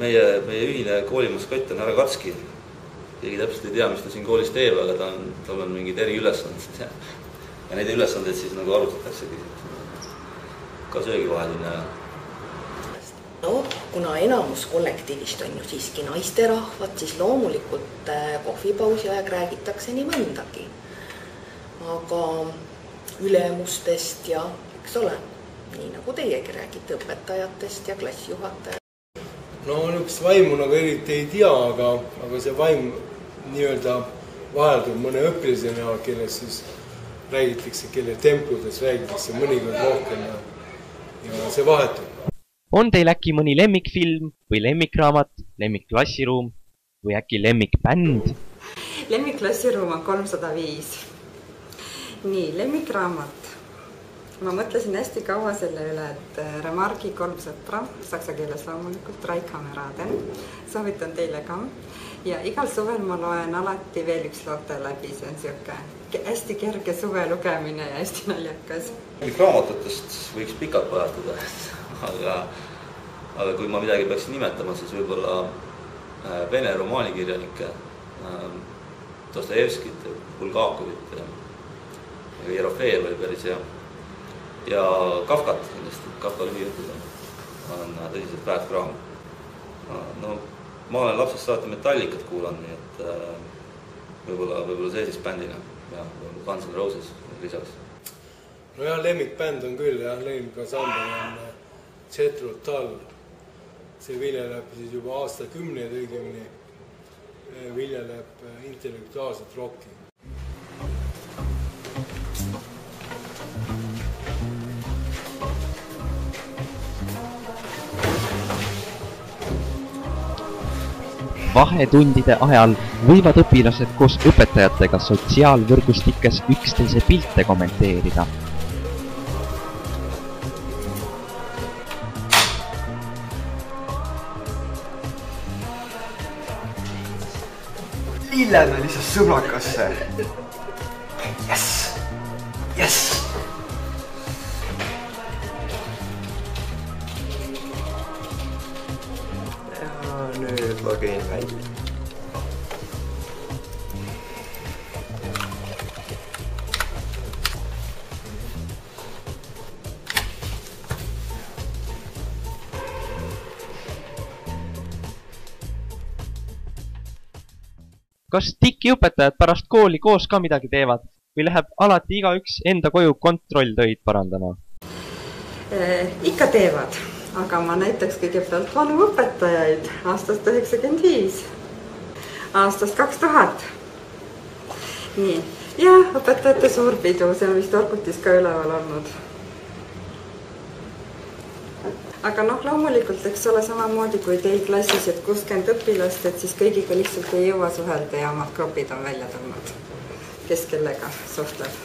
meie ühine koolimaskott on härra Katski. Keegi täpselt ei tea, mis ta siin koolis teeb, aga tal on mingid eriülesanded ja neid ülesandeid siis nagu arutataksegi ka söögivaheline. No, kuna enamus kollektiivist on ju siiski naisterahvad, siis loomulikult kohvipausi aeg räägitakse nii mõndagi. Aga ülemustest ja, eks ole, nii nagu teiegi räägite õpetajatest ja klassijuhatajatest. No üks vaimu nagu eriti ei tea, aga see vaim nii-öelda vaheldub mõne õpilasena, kelles siis räägitakse, kelle tempudes räägitakse mõnikord rohkem ja see vahetub. On teil äkki mõni lemmikfilm või lemmikraamat, lemmikklassiruum või äkki lemmikbänd? Lemmikklassiruum on 305. Nii, lemmikraamat. Ma mõtlesin hästi kaua selle üle, et Remargi 3 sõpra, saksa keeles loomulikult, Raikhameraden, soovitan teile ka. Ja igal suvel ma loen alati veel üks loote läbi, see on siuke hästi kerge suve lugemine ja hästi naljakas. Raamatutest võiks pikalt pajatada, aga kui ma midagi peaks nimetama, siis võib-olla vene romaanikirjanike, Dostojevskit, Bulgakovit ja Jerofejev oli päris hea. Ja Kafkat, Kafka lühijutud on tõsiselt väärt kraam. No, ma olen lapsest saati Metallicat kuulanud, nii et võib-olla see siis bändina ja Guns N' Roses lisaks. No jah, lemmikbänd on küll, jah, lemmikansambel on Jethro Tull. See viljeleb siis juba aastakümneid õigemini, viljeleb intellektuaalset rocki. Vahetundide ajal võivad õpilased koos õpetajatega sotsiaalvõrgustikes üksteise pilte kommenteerida. Lilled oli see sõbrakasse. Yes! Yes! Nüüd login välja. Kas TIK-õpetajad pärast kooli koos ka midagi teevad või läheb alati igaüks enda koju kontrolltöid parandama? Ikka teevad. Aga ma näiteks kõigepealt vanuõpetajaid aastast 95, aastast 2000. Nii. Ja õpetajate suurpidu, see on vist Orkutis ka üleval olnud. Aga noh, loomulikult, eks ole samamoodi kui teil klassis, et 60 õpilast, et siis kõigiga lihtsalt ei jõua suhelda ja omad grupid on välja tulnud, kes kellega suhtleb.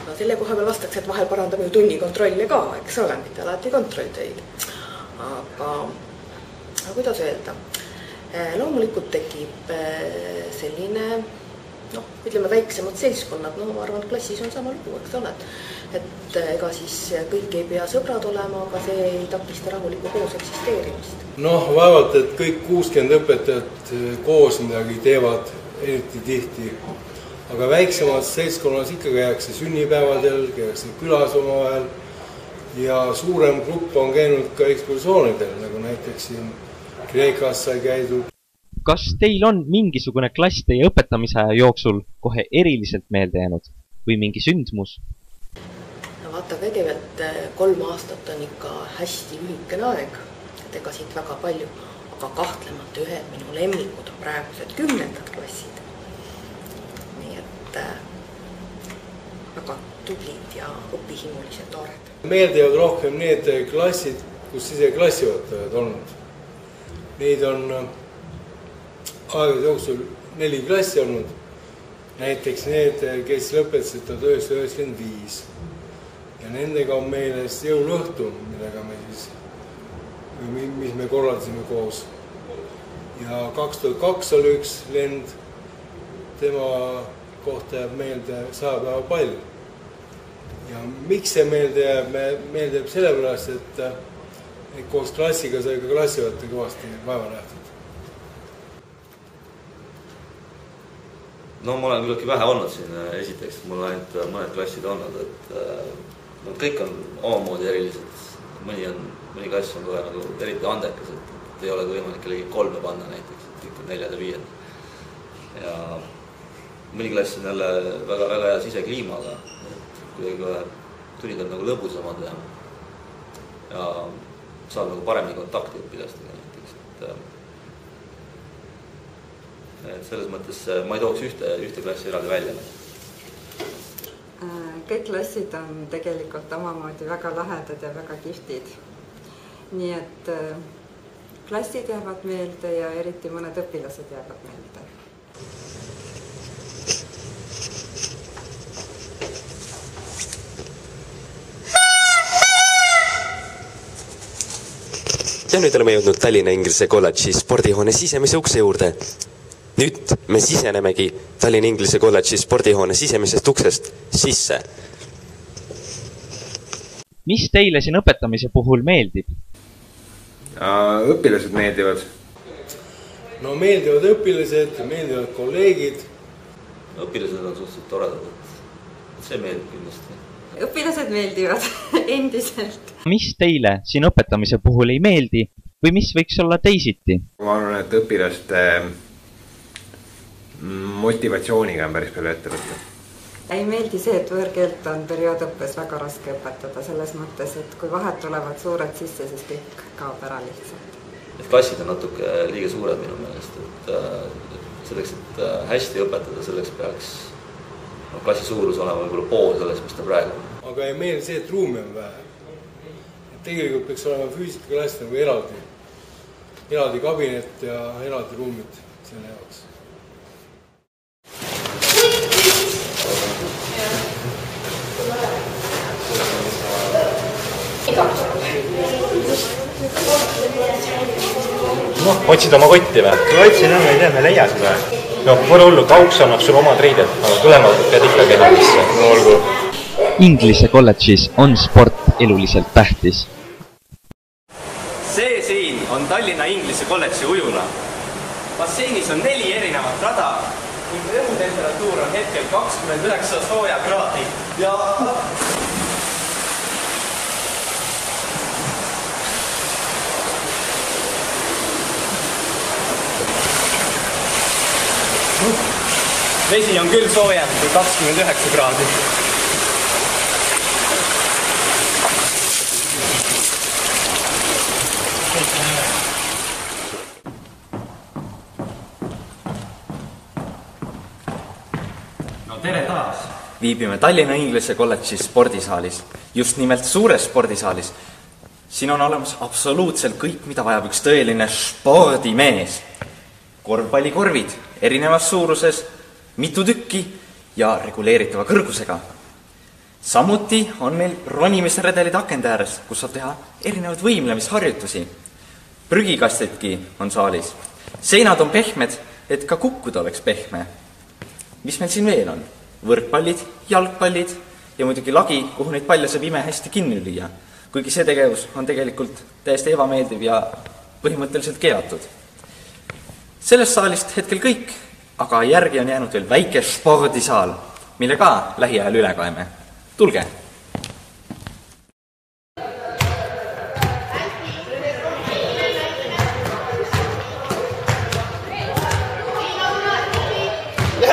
No selle koha peal vastaks, et vahel parandame ju tunnikontrolle ka, eks ole, mitte alati kontrolltöid. Aga kuidas öelda? Loomulikult tekib selline, ütleme väiksemad seltskonnad, ma arvan, et klassis on sama lugu, eks ole. Et ega siis kõik ei pea sõbrad olema, aga see ei takista rahulikku koos eksisteerimist. Vaevalt, et kõik 60 õpetajat koos midagi teevad eriti tihti. Aga väiksemad seltskonnas ikka käiakse sünnipäevadel, käiakse külas omavahel ja suurem grupp on käinud ka ekskursioonidel, nagu näiteks siin Kreekas sai käidud. Kas teil on mingisugune klass teie õpetamise jooksul kohe eriliselt meelde jäänud või mingi sündmus? Vaata, kõigepealt 3 aastat on ikka hästi lühikene aeg, et ega siit väga palju, aga kahtlemata ühed minu lemmikud on praegused 10. klassid. Väga tublid ja õpihimulised noored. Meeldivad rohkem need klassid, kus ise klassijuhatajad olnud. Neid on aegade jooksul 4 klassi olnud. Näiteks need, kes lõpetasid 1995. Ja nendega on meeles jõuluõhtu, mis me korraldasime koos. Ja 2002 oli üks lend, tema kohta jääb meelde 100 päeva pall. Ja miks see meelde jääb sellepärast, et koos klassiga sai ka klassijuhataja kõvasti vaeva nähtud. No ma olen küllaltki vähe olnud siin esiteks, mul on ainult mõned klassid olnud, et no, kõik on omamoodi erilised. Mõni klass on kohe nagu eriti andekas, et ei ole võimalik kellegi 3 panna näiteks, et kõik on 4 ja 5. Ja mõni klass on jälle väga hea sisekliimaga, et kuidagi tunnid on nagu lõbusamad ja saab nagu paremini kontakti õpilastega näiteks. Et selles mõttes ma ei tooks ühte klassi eraldi välja. Kõik klassid on tegelikult omamoodi väga lahedad ja väga kihvtid. Nii et klassid jäävad meelde ja eriti mõned õpilased jäävad meelde. Ja nüüd oleme jõudnud Tallinna Inglise Kolledži spordihoone sisemise ukse juurde. Nüüd me sisenemegi Tallinna Inglise Kolledži spordihoone sisemisest uksest sisse. Mis teile siin õpetamise puhul meeldib? Õpilased meeldivad. No meeldivad õpilased, meeldivad kolleegid. Õpilased on suhteliselt toredad, et see meeldib kindlasti. Õpilased meeldivad endiselt. Mis teile siin õpetamise puhul ei meeldi või mis võiks olla teisiti? Ma arvan, et õpilaste motivatsiooniga on päris palju ette võtta. Ei meeldi see, et võõrkeelt on perioodõppes väga raske õpetada selles mõttes, et kui vahed tulevad suured sisse, siis kõik kaob ära lihtsalt. Et klassid on natuke liiga suured minu meelest, et selleks, et hästi õpetada, selleks peaks klassi suurus olema võib-olla pool sellest, mis ta praegu on. Aga ei meeldi see, et ruumi on vähe. Tegelikult peaks olema füüsikaklass nagu eraldi kabinet ja eraldi ruumid selle jaoks. No, otsid oma kotti või? Kui otsin, ma ei tea, me leia seda. No, pole hullu, kauks annab sul omad riided, aga tulema pead ikka kehadisse. No, olgu. Inglise kolledžis on sport eluliselt tähtis. See siin on Tallinna Inglise kolledži ujula. Basseinis on 4 erinevat rada ning õhutemperatuur on hetkel 29 sooja kraadi ja... Vesi on küll soojem kui 29 kraadi. No tere taas! Viibime Tallinna Inglise kolledži spordisaalis. Just nimelt suures spordisaalis. Siin on olemas absoluutselt kõik, mida vajab üks tõeline spordimees. Korvpallikorvid erinevas suuruses, mitu tükki ja reguleeritava kõrgusega. Samuti on meil ronimisredelid akende ääres, kus saab teha erinevaid võimlemisharjutusi. Prügikastidki on saalis. Seinad on pehmed, et ka kukkuda oleks pehme. Mis meil siin veel on? Võrkpallid, jalgpallid ja muidugi lagi, kuhu neid palle saab ime hästi kinni lüüa. Kuigi see tegevus on tegelikult täiesti ebameeldiv ja põhimõtteliselt keelatud. Sellest saalist hetkel kõik, aga järgi on jäänud veel väike spordisaal, mille ka lähiajal üle kaeme. Tulge!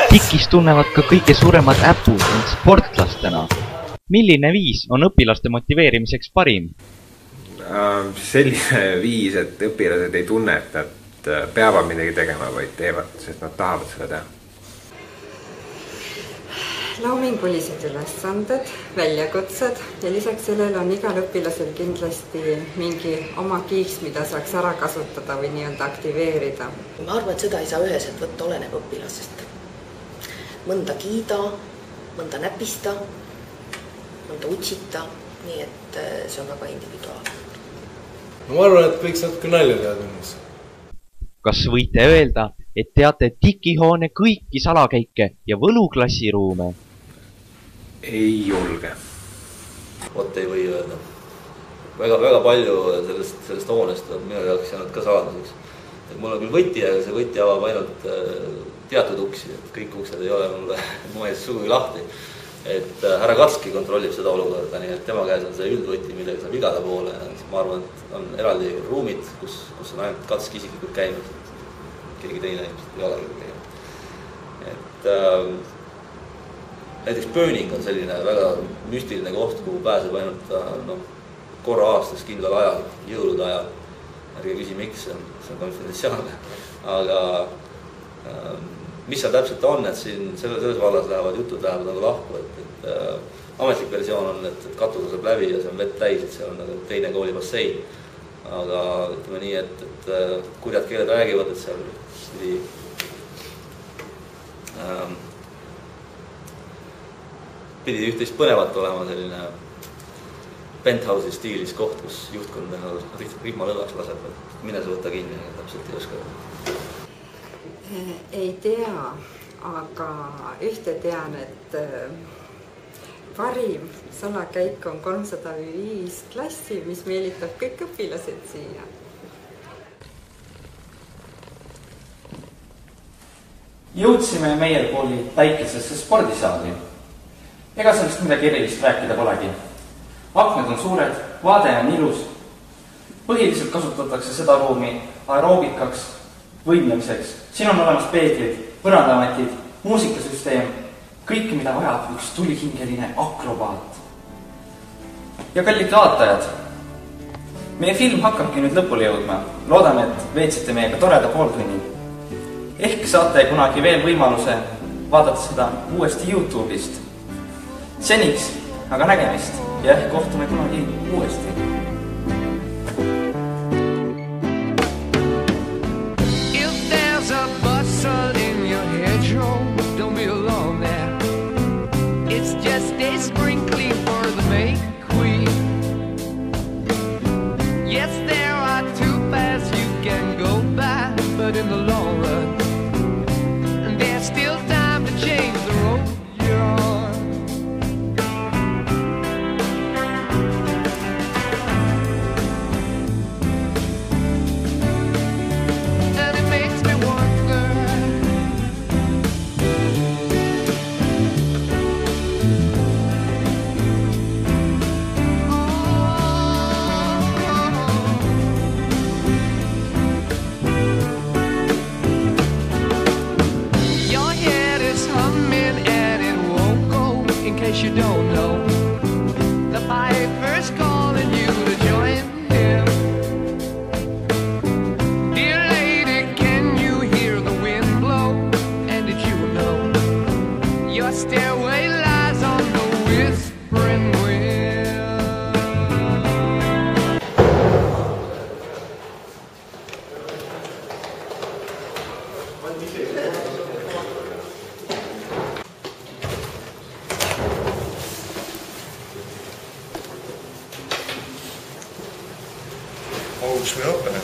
TIK-is tunnevad ka kõige suuremad äpud end sportlastena. Milline viis on õpilaste motiveerimiseks parim? Selline viis, et õpilased ei tunne, et nad peavad midagi tegema, vaid teevad, sest nad tahavad seda teha. Loomingulised ülesanded, väljakutsed ja lisaks sellele on igal õpilasel kindlasti mingi oma kiiks, mida saaks ära kasutada või nii-öelda aktiveerida. Ma arvan, et seda ei saa üheselt võtta, oleneb õpilasest. Mõnda kiida, mõnda näpista, mõnda utsita, nii et see on väga individuaalne. Ma arvan, et võiks natuke nalja teha tunnis. Kas võite öelda, et teate TIK-hoone kõiki salakäike ja võluklassiruume? Ei julge. Vot ei või öelda. väga palju sellest hoonest on minu jaoks jäänud ka saladuseks. Mul on küll võti, aga see võti avab ainult teatud uksi, et kõik uksed ei ole mulle ees sugugi lahti. Et härra Katski kontrollib seda olukorda, nii et tema käes on see üldvõti, millega saab igale poole. Ma arvan, et on eraldi ruumid, kus on ainult Katski isiklikult käinud. Keegi teine ilmselt ei ole käinud. Et näiteks Pööning on selline väga müstiline koht, kuhu pääseb ainult korra aastas kindlal ajal, jõulude ajal. Ärge küsi miks, see on konfidentsiaalne. Aga mis seal täpselt on, et siin selles vallas jutud lähevad nagu lahku, et ametlik versioon on, et katus saab läbi ja see on vett täis, et seal on nagu teine koolibassein. Aga ütleme nii, et kurjad keeled räägivad, et seal pidi üht-teist põnevat olema selline penthouse'i stiilis koht, kus juhtkond rihma lõdvaks laseb, et mine sa võtta kinni, täpselt ei oska. Ei tea, aga ühte tean, et parim salakäik on 305 klassi, mis meelitab kõik õpilased siia. Jõudsime meie kooli väikesesse spordisaali. Ega sellest midagi erilist rääkida polegi. Akned on suured, vaade on ilus. Põhiliselt kasutatakse seda ruumi aeroobikaks, võimlemiseks. Siin on olemas peeglid, põrandamatid, muusikasüsteem, kõik, mida vajab üks tulihingeline akrobaat. Ja kallid vaatajad, meie film hakkabki nüüd lõpule jõudma. Loodame, et veetsite meiega toreda pooltunni. Ehk saate kunagi veel võimaluse vaadata seda uuesti YouTube'ist. Seniks aga nägemist ja ehk kohtume kunagi uuesti. If there's a bustle in your hedgerow, don't be alone there. It's just a sprinkling for the May Queen. Yes, there are two paths you can go by, but in the long run, there's still time to change the road you're on. You don't know the piper's calling you to join him. Dear lady, can you hear the wind blow? And did you know your stairway lies on the whispering wind? Kus me õppime?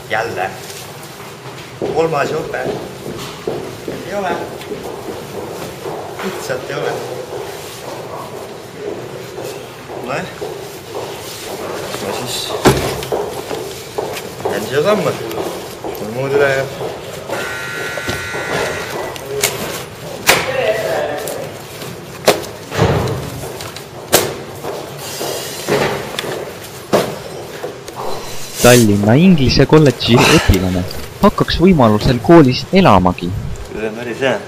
Jälle. Kolmas õpe. Ei ole. Lihtsalt ei ole. Näe. Ma siis jään siia samme. Mul muud üle jääb. Tallinna Inglise kolledži õpilane hakkaks võimalusel koolis elamagi. Küll on päris hea.